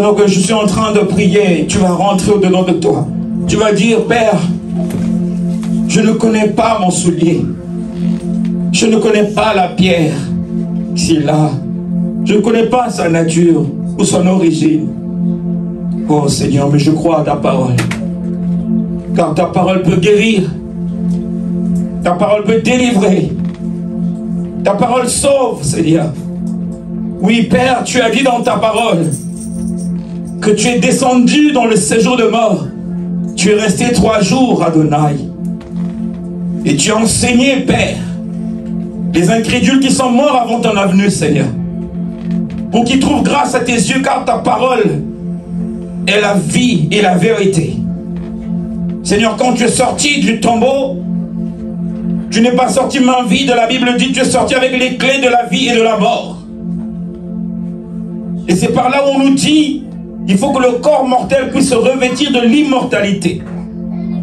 pendant que je suis en train de prier, tu vas rentrer au-dedans de toi. Tu vas dire, Père, je ne connais pas mon soulier. Je ne connais pas la pierre qui est là. Je ne connais pas sa nature ou son origine. Oh Seigneur, mais je crois à ta parole. Car ta parole peut guérir. Ta parole peut délivrer. Ta parole sauve, Seigneur. Oui, Père, tu as dit dans ta parole que tu es descendu dans le séjour de mort. Tu es resté 3 jours, Adonai. Et tu as enseigné, Père, les incrédules qui sont morts avant ton avenue, Seigneur, pour qu'ils trouvent grâce à tes yeux, car ta parole est la vie et la vérité. Seigneur, quand tu es sorti du tombeau, tu n'es pas sorti main vide. La Bible dit que tu es sorti avec les clés de la vie et de la mort. Et c'est par là où on nous dit, il faut que le corps mortel puisse se revêtir de l'immortalité.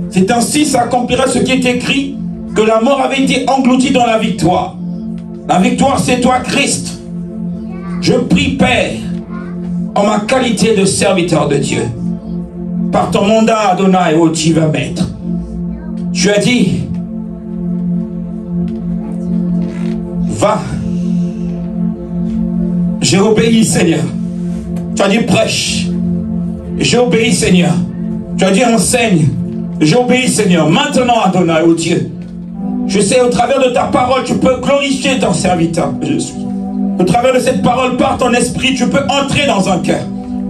C'est ainsi s'accomplira ce qui est écrit, que la mort avait été engloutie dans la victoire. La victoire, c'est toi, Christ. Je prie, Père, en ma qualité de serviteur de Dieu, par ton mandat, Adonai, où tu vas mettre. Tu as dit, va. J'ai obéi, Seigneur. Tu as dit, prêche. J'ai obéi, Seigneur. Tu as dit, enseigne. J'ai obéi, Seigneur. Maintenant, Adonai, ô Dieu, je sais, au travers de ta parole, tu peux glorifier ton serviteur que je suis. Au travers de cette parole, par ton esprit, tu peux entrer dans un cœur.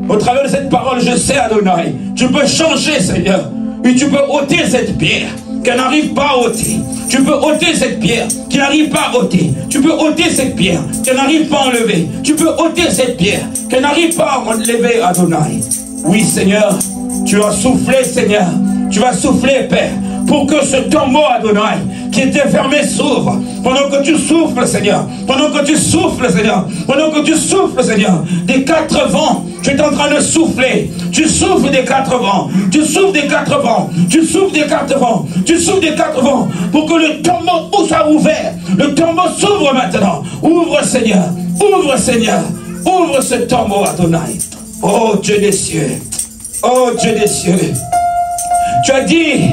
Au travers de cette parole, je sais, Adonai, tu peux changer, Seigneur. Et tu peux ôter cette pierre qu'elle n'arrive pas à ôter. Tu peux ôter cette pierre qui n'arrive pas à ôter. Tu peux ôter cette pierre qu'elle n'arrive pas à enlever. Tu peux ôter cette pierre qu'elle n'arrive pas à enlever, Adonai. Oui, Seigneur, tu as soufflé, Seigneur. Tu vas souffler, Père, pour que ce tombeau, Adonai, qui était fermé, s'ouvre. Pendant que tu souffles, Seigneur. Pendant que tu souffles, Seigneur. Pendant que tu souffles, Seigneur. Des 4 vents, tu es en train de souffler. Tu souffles des 4 vents. Tu souffles des 4 vents. Tu souffles des 4 vents. Tu souffles des 4 vents. Pour que le tombeau soit ouvert. Le tombeau s'ouvre maintenant. Ouvre, Seigneur. Ouvre, Seigneur. Ouvre ce tombeau, Adonai. Oh Dieu des cieux. Oh Dieu des cieux. Tu as dit,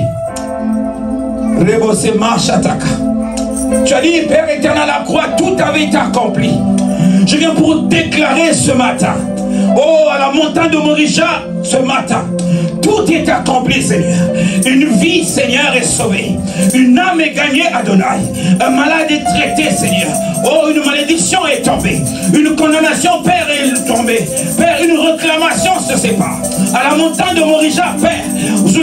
tu as dit, Père éternel, à la croix, tout avait été accompli. Je viens pour déclarer ce matin, oh, à la montagne de Morija, ce matin, tout est accompli, Seigneur. Une vie, Seigneur, est sauvée. Une âme est gagnée, Adonai. Un malade est traité, Seigneur. Oh, une malédiction est tombée. Une condamnation, Père, est tombée. Père, une réclamation se sépare. À la montagne de Morija, Père, sous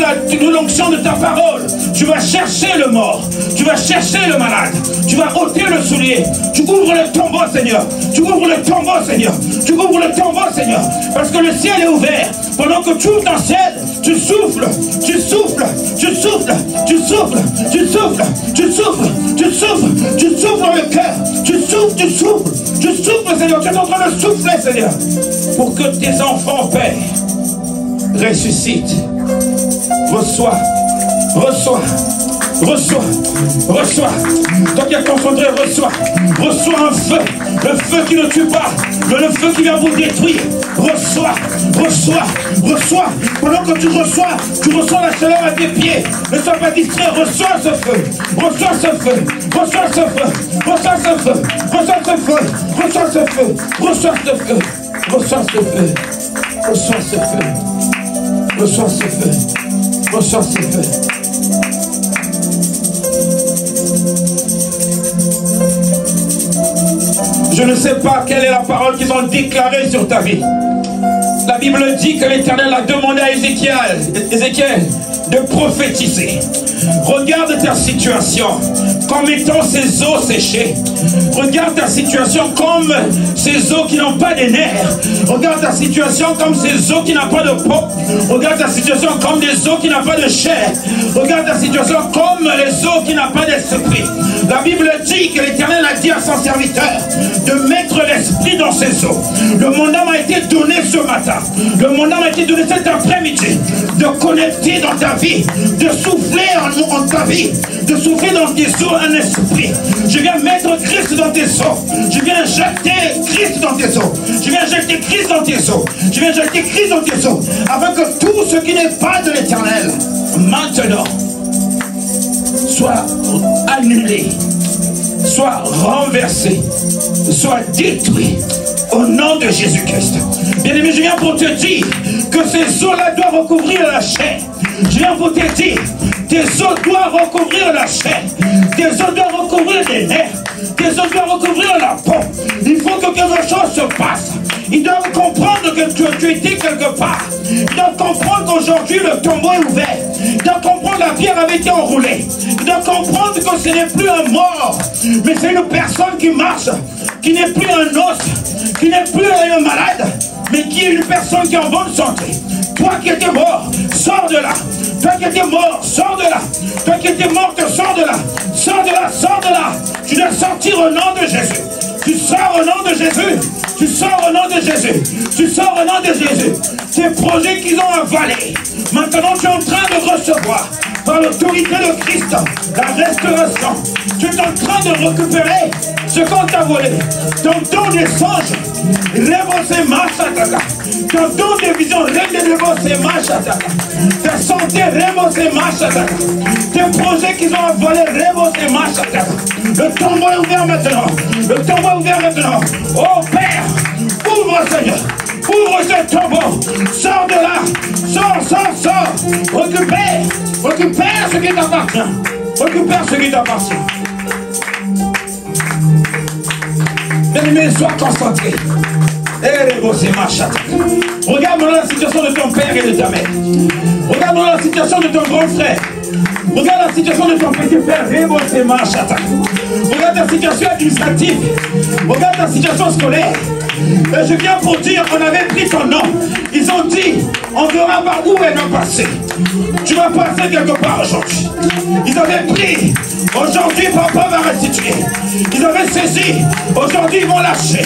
l'onction de ta parole, tu vas chercher le mort. Tu vas chercher le malade. Tu vas ôter le soulier. Tu ouvres le tombeau, Seigneur. Tu ouvres le tombeau, Seigneur. Tu ouvres le tombeau, Seigneur. Parce que le ciel est ouvert. Pendant que tu ouvres ton ciel, tu souffles, tu souffles, tu souffles, tu souffles, tu souffles, tu souffles, tu souffles, tu souffles dans le cœur. Tu souffles, tu souffles, tu souffles, Seigneur. Tu es en train de souffler, Seigneur. Pour que tes enfants, Père, ressuscitent. Reçois, reçois, reçois, reçois. Toi qui es concentré, reçois. Reçois un feu. Le feu qui ne tue pas. Le feu qui vient vous détruire. Reçois, reçois, reçois. Pendant que tu reçois la chaleur à tes pieds. Ne sois pas distrait. Reçois ce feu. Reçois ce feu. Reçois ce feu. Reçois ce feu. Reçois ce feu. Reçois ce feu. Reçois ce feu. Reçois ce feu. Reçois ce feu. Reçois ce feu. Reçois ce feu. Je ne sais pas quelle est la parole qu'ils ont déclarée sur ta vie. La Bible dit que l'Éternel a demandé à Ézéchiel de prophétiser. Regarde ta situation comme étant ces eaux séchées. Regarde ta situation comme ces eaux qui n'ont pas de nerfs. Regarde ta situation comme ces eaux qui n'ont pas de peau. Regarde ta situation comme des eaux qui n'ont pas de chair. Regarde ta situation comme les eaux qui n'ont pas d'esprit. La Bible dit que l'Éternel a dit à son serviteur de mettre l'esprit dans ces eaux. Le mandat m'a été donné ce matin. Le mandat m'a été donné cet après-midi de connecter dans ta vie, de souffler en ta vie, de souffler dans tes eaux un esprit. Je viens mettre Christ Christ dans tes seaux. Je viens jeter Christ dans tes seaux. Je viens jeter Christ dans tes seaux. Je viens jeter Christ dans tes seaux. Afin que tout ce qui n'est pas de l'Éternel, maintenant, soit annulé, soit renversé, soit détruit. Au nom de Jésus-Christ. Bien-aimé, je viens pour te dire que ces eaux-là doivent recouvrir la chair. Je viens pour te dire, tes os doivent recouvrir la chair. Tes os doivent recouvrir les nerfs. Tes os doivent recouvrir la peau. Il faut que quelque chose se passe. Ils doivent comprendre que tu étais quelque part. Ils doivent comprendre qu'aujourd'hui le tombeau est ouvert. Ils doivent comprendre que la pierre avait été enroulée. Ils doivent comprendre que ce n'est plus un mort, mais c'est une personne qui marche, qui n'est plus un os, qui n'est plus un malade, mais qui est une personne qui est en bonne santé. Toi qui étais mort, sors de là. Toi qui étais mort, sors de là. Toi qui étais mort, sors de là. Sors de là, sors de là. Tu dois sortir au nom de Jésus. Tu sors au nom de Jésus. Tu sors au nom de Jésus. Tu sors au nom de Jésus. Ces projets qu'ils ont avalés, maintenant tu es en train de recevoir par l'autorité de Christ la restauration. Tu es en train de récupérer ce qu'on t'a volé. Ton don des songes, ton don de vision, ta santé, tes projets qu'ils ont avalés, le tombeau est ouvert maintenant. Le tombeau est ouvert maintenant. Oh Père, ouvre Seigneur. Ouvre ce tombeau. Sors de là. Sors. Récupère ce qui t'appartient. Récupère ce qui t'appartient. Bien-aimé, sois concentré. Regarde maintenant la situation de ton père et de ta mère. Regarde maintenant la situation de ton grand frère. Regarde la situation de ton petit frère. Regarde ta situation administrative. Regarde ta situation scolaire. Et je viens pour dire qu'on avait pris ton nom. Ils ont dit, on verra par où elle va passer. Tu vas passer quelque part aujourd'hui. Ils avaient pris. Aujourd'hui, papa va restituer. Ils avaient saisi. Aujourd'hui, ils vont lâcher.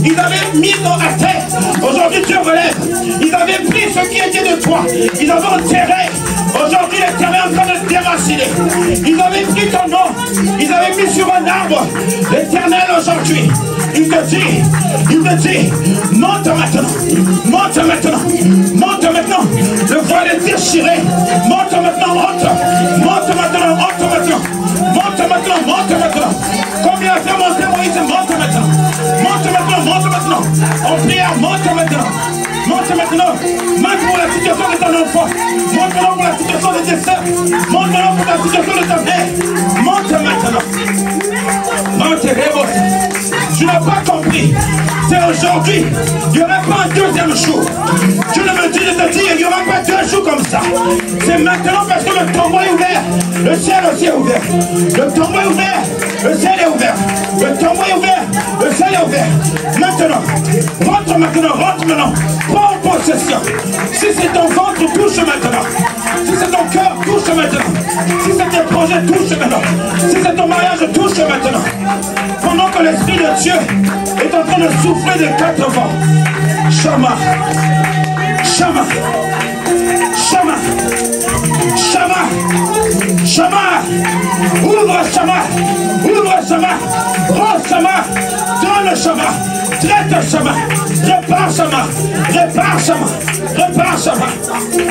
Ils avaient mis à terre. Aujourd'hui, Dieu relève. Ils avaient pris ce qui était de toi. Ils avaient enterré. Aujourd'hui, l'Éternel est en train de déraciner. Ils avaient pris ton nom. Ils avaient mis sur un arbre. L'Éternel aujourd'hui, il te dit, monte maintenant. Monte maintenant. Monte maintenant. Le voile est déchiré. Monte maintenant, monte. Monte maintenant, monte maintenant. Monte maintenant, monte maintenant. Combien a fait monter Moïse? Monte maintenant. Monte maintenant, monte maintenant. En prière, monte maintenant. Monte maintenant. Monte pour la situation de ton enfant. Monte maintenant pour la situation de tes soeurs. Monte maintenant pour la situation de ta mère. Monte maintenant. Monte, Rébos. Tu n'as pas compris. C'est aujourd'hui. Il n'y aura pas un deuxième jour. Tu ne me dis de te dire, il n'y aura pas deux jours comme ça. C'est maintenant parce que le tombeau est ouvert. Le ciel aussi est ouvert. Le tombeau est ouvert. Le ciel est ouvert. Le tombeau est ouvert. Le ciel est ouvert. Maintenant. Rentre maintenant. Rentre maintenant. Prends en possession. Si c'est ton ventre, touche maintenant. Si c'est ton cœur, touche maintenant. Si c'est tes projets, touche maintenant. Si c'est ton mariage, touche maintenant. Pendant que l'Esprit de Dieu est en train de souffler de 4 vents. Shama. Shama. Shama. Shama. Shama. Ouvre Shama. Ouvre Shama. Rends Shama. Donne Shama. Traite Shama. Répare Shama. Répare Shama. Répare Shama.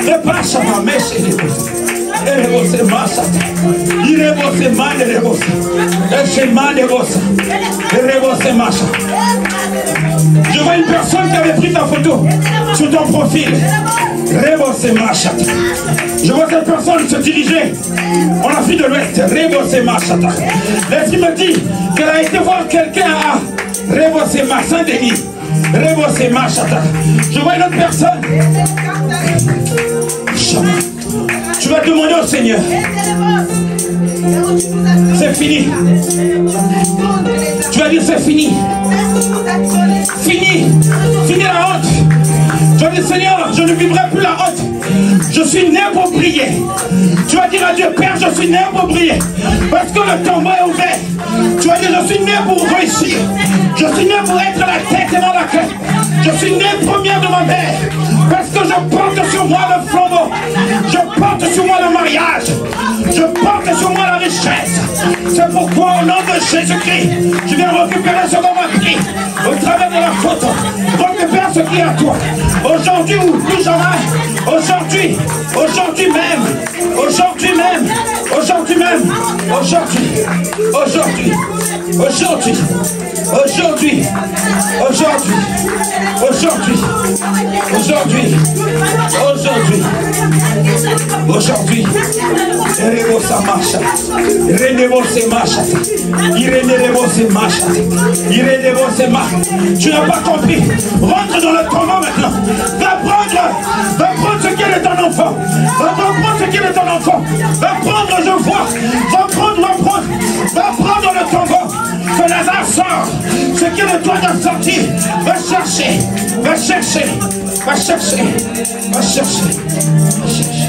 Répare Shama. Merci. Je vois une personne qui avait pris ta photo sur ton profil. Je vois cette personne se diriger en Afrique de l'Ouest. L'esprit me dit qu'elle a été voir quelqu'un à Saint-Denis. Je vois une autre personne. Tu vas demander au Seigneur. C'est fini. Tu vas dire c'est fini. Fini. Fini la honte. Tu vas dire Seigneur, je ne vivrai plus la honte. Je suis né pour prier. Tu vas dire à Dieu, Père, je suis né pour prier. Parce que le tombeau est ouvert. Tu vas dire, je suis né pour réussir. Je suis né pour être la tête et non la queue. Je suis né première de ma mère. Parce que je porte sur moi le flambeau. Je porte sur moi le mariage. Je Je porte sur moi la richesse. C'est pourquoi au nom de Jésus-Christ, je viens récupérer ce qu'on m'a pris au travers de la photo. Récupère ce qui est à toi. Aujourd'hui ou plus jamais. Aujourd'hui. Aujourd'hui même. Aujourd'hui même. Aujourd'hui même. Aujourd'hui. Aujourd'hui. Aujourd'hui. Aujourd'hui. Aujourd'hui. Aujourd'hui. Aujourd'hui. Aujourd'hui. Aujourd'hui. Renez-vous sa marche. Renez-vous ses marches. Renez-vous ses marches. Renez-vous ses marches. Tu n'as pas compris. Rentre dans le combat maintenant. Va prendre ce qu'il est de ton enfant. Va prendre ce qu'il est de ton enfant. Va prendre, je vois. Va prendre le tombeau. Que Lazare sort. Ce qui est de toi doit sortir. Va chercher. Va chercher. Va chercher. Va chercher. Va chercher.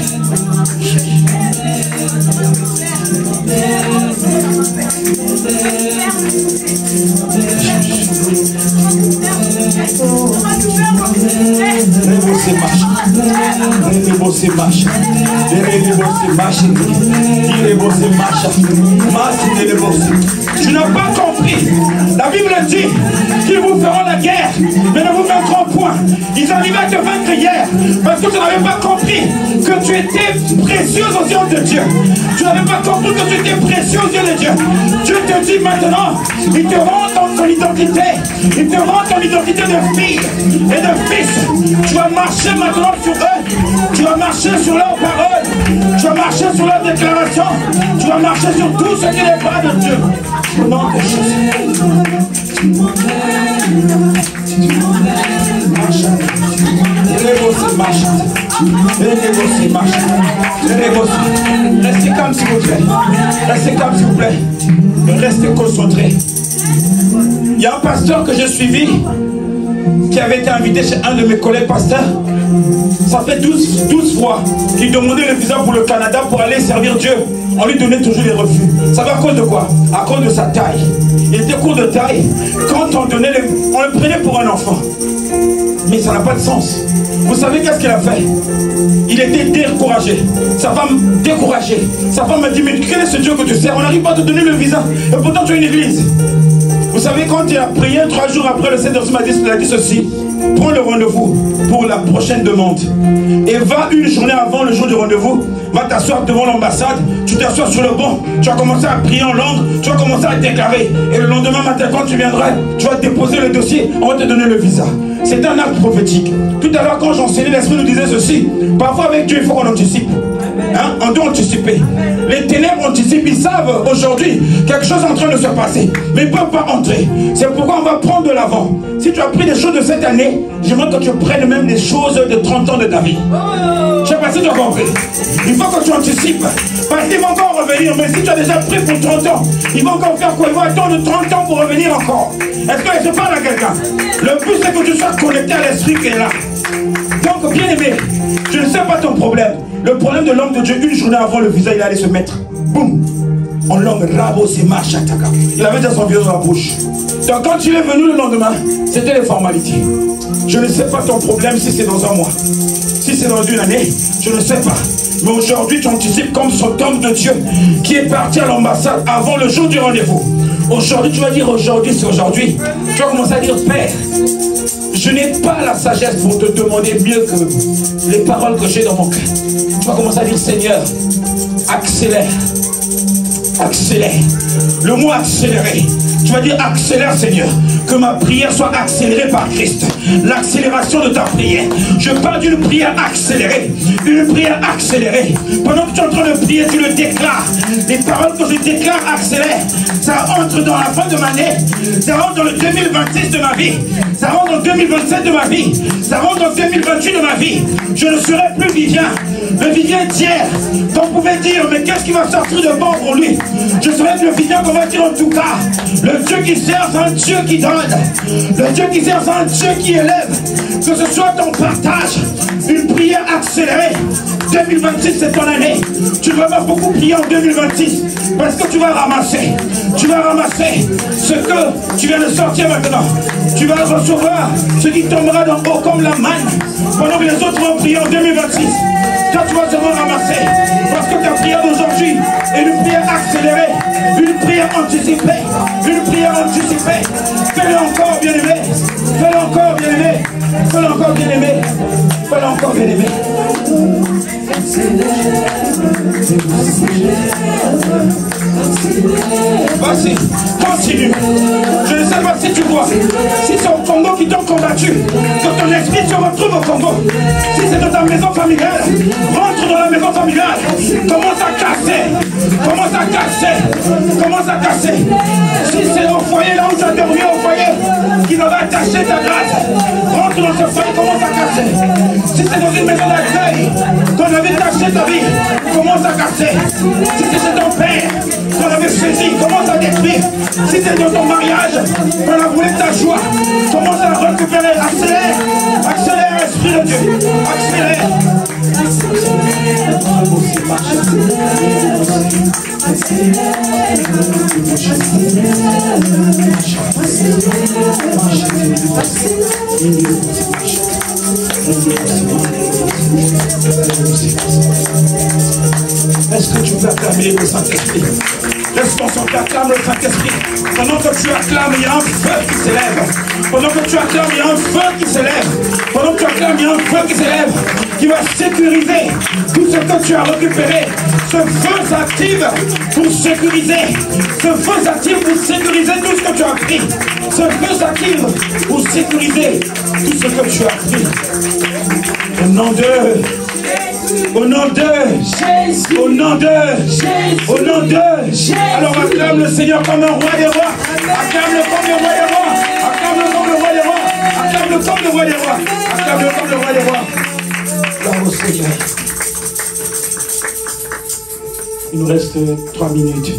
Tu n'as pas compris. La Bible dit qu'ils vous feront la guerre, mais ne vous vaincront point. Ils arrivaient à te vaincre hier parce que tu n'avais pas compris que tu étais précieux aux yeux de Dieu. Tu n'avais pas compris que tu étais précieux aux yeux de Dieu. Dieu te dit maintenant, il te rend ton identité. Il te rend ton identité de fille et de fils. Tu vas marcher maintenant sur eux. Tu vas marcher sur leurs paroles. Tu vas marcher sur leurs déclarations. Tu vas marcher sur tout ce qui n'est pas de Dieu. Au nom de Jésus. Restez calme s'il vous plaît. Restez calme s'il vous plaît. Restez concentrés. Il y a un pasteur que j'ai suivi qui avait été invité chez un de mes collègues pasteurs. Ça fait 12 fois qu'il demandait le visa pour le Canada pour aller servir Dieu. On lui donnait toujours des refus. Ça va à cause de quoi? À cause de sa taille. Il était court de taille. Quand on le prenait pour un enfant. Mais ça n'a pas de sens. Vous savez qu'est-ce qu'il a fait? Il était découragé. Sa femme découragée. Sa femme m'a dit, mais quel est ce Dieu que tu sers? On n'arrive pas à te donner le visa. Et pourtant tu as une église. Vous savez, quand il a prié 3 jours après, le Seigneur il a dit ceci: prends le rendez-vous pour la prochaine demande. Et va une journée avant le jour du rendez-vous, va t'asseoir devant l'ambassade, tu t'assois sur le banc, tu vas commencer à prier en langue, tu vas commencer à déclarer. Et le lendemain matin, quand tu viendras, tu vas déposer le dossier, on va te donner le visa. C'est un acte prophétique. Tout à l'heure, quand j'enseignais, l'Esprit nous disait ceci: parfois avec Dieu, il faut qu'on anticipe. Hein? On doit anticiper. Les ténèbres anticipent, ils savent aujourd'hui quelque chose est en train de se passer, mais ils ne peuvent pas entrer. C'est pourquoi on va prendre de l'avant. Si tu as pris des choses de cette année, j'aimerais que tu prennes même des choses de 30 ans de ta vie. Je ne sais pas si tu as compris. Il faut que tu anticipes. Parce qu'ils vont encore revenir. Mais si tu as déjà pris pour 30 ans, ils vont encore faire quoi? Ils vont attendre 30 ans pour revenir encore. Est-ce que je parle à quelqu'un? Le plus c'est que tu sois connecté à l'esprit qui est là. Donc, bien aimé, je ne sais pas ton problème. Le problème de l'homme de Dieu, une journée avant le visa, il allait se mettre. Boum! En langue rabo, c'est machataka. Il avait déjà son vieux dans la bouche. Donc quand il est venu le lendemain, c'était les formalités. Je ne sais pas ton problème si c'est dans un mois. Si c'est dans une année, je ne sais pas. Mais aujourd'hui, tu anticipes comme cet homme de Dieu qui est parti à l'ambassade avant le jour du rendez-vous. Aujourd'hui, tu vas dire aujourd'hui, c'est aujourd'hui. Tu vas commencer à dire, Père, je n'ai pas la sagesse pour te demander mieux que les paroles que j'ai dans mon cœur. Tu vas commencer à dire, Seigneur, accélère. Accélère. Le mot accélérer. Tu vas dire accélère, Seigneur. Que ma prière soit accélérée par Christ. L'accélération de ta prière. Je parle d'une prière accélérée. Une prière accélérée. Pendant que tu es en train de prier, tu le déclares. Les paroles que je déclare accélèrent. Ça entre dans la fin de ma année. Ça rentre dans le 2026 de ma vie. Ça rentre dans 2027 de ma vie. Ça rentre dans 2028 de ma vie. Je ne serai plus Vivien. Le Vivien d'hier, qu'on pouvait dire, mais qu'est-ce qui va sortir de bon pour lui? Je serai le Vivien qu'on va dire en tout cas. Le Dieu qui sert, c'est un Dieu qui donne. Le Dieu qui sert, c'est un Dieu qui élève. Que ce soit ton partage, une prière accélérée. 2026, c'est ton année. Tu ne vas pas beaucoup prier en 2026. Parce que tu vas ramasser. Tu vas ramasser ce que tu viens de sortir maintenant. Tu vas recevoir ce qui tombera d'en haut comme la manne. Pendant que les autres vont prier en 2026. Toi, tu vas seulement ramasser. Parce que ta prière d'aujourd'hui est une prière accélérée, une prière anticipée, une prière anticipée. Fais-le encore, bien-aimé. Fais-le encore, bien-aimé. Fais-le encore, bien-aimé. Fais-le encore, bien-aimé. Vas-y, continue. Je ne sais pas si tu vois. Si c'est au Congo qui t'ont combattu, que ton esprit se retrouve au Congo. Si c'est dans ta maison familiale, rentre dans la maison familiale. Commence à casser. Commence à casser. Commence à casser. Si c'est au foyer, là où tu as dormi au foyer, qui va attacher ta grâce, rentre dans ce foyer, commence à casser. Si c'est dans une maison d'accueil, qu'on avait caché ta vie, commence à casser. Si c'est chez ton père, qu'on avait saisi, commence à détruire. Si c'est dans ton mariage, qu'on a voulu ta joie, commence à récupérer. Accélère, accélère, Esprit de Dieu. Accélère. Est-ce que tu peux acclamer le Saint-Esprit? Laisse-moi sortir, acclame le Saint-Esprit. Pendant que tu acclames, il y a un feu qui s'élève. Pendant que tu acclames, il y a un feu qui s'élève. Pendant que tu acclames, il y a un feu qui s'élève, qui va sécuriser tout ce que tu as récupéré. Ce feu s'active pour sécuriser. Ce feu s'active pour sécuriser tout ce que tu as pris. Ce feu s'active pour sécuriser tout ce que tu as pris. Au nom de... Au nom de Jésus. Au nom de Jésus. Au nom de Jésus. Alors acclame le Seigneur comme un roi des rois. Acclame-le comme le roi des rois. Acclame-le comme le roi des rois. Acclame-le comme le roi des rois. Acclame-le comme le roi des rois. Gloire au Seigneur. Il nous reste 3 minutes.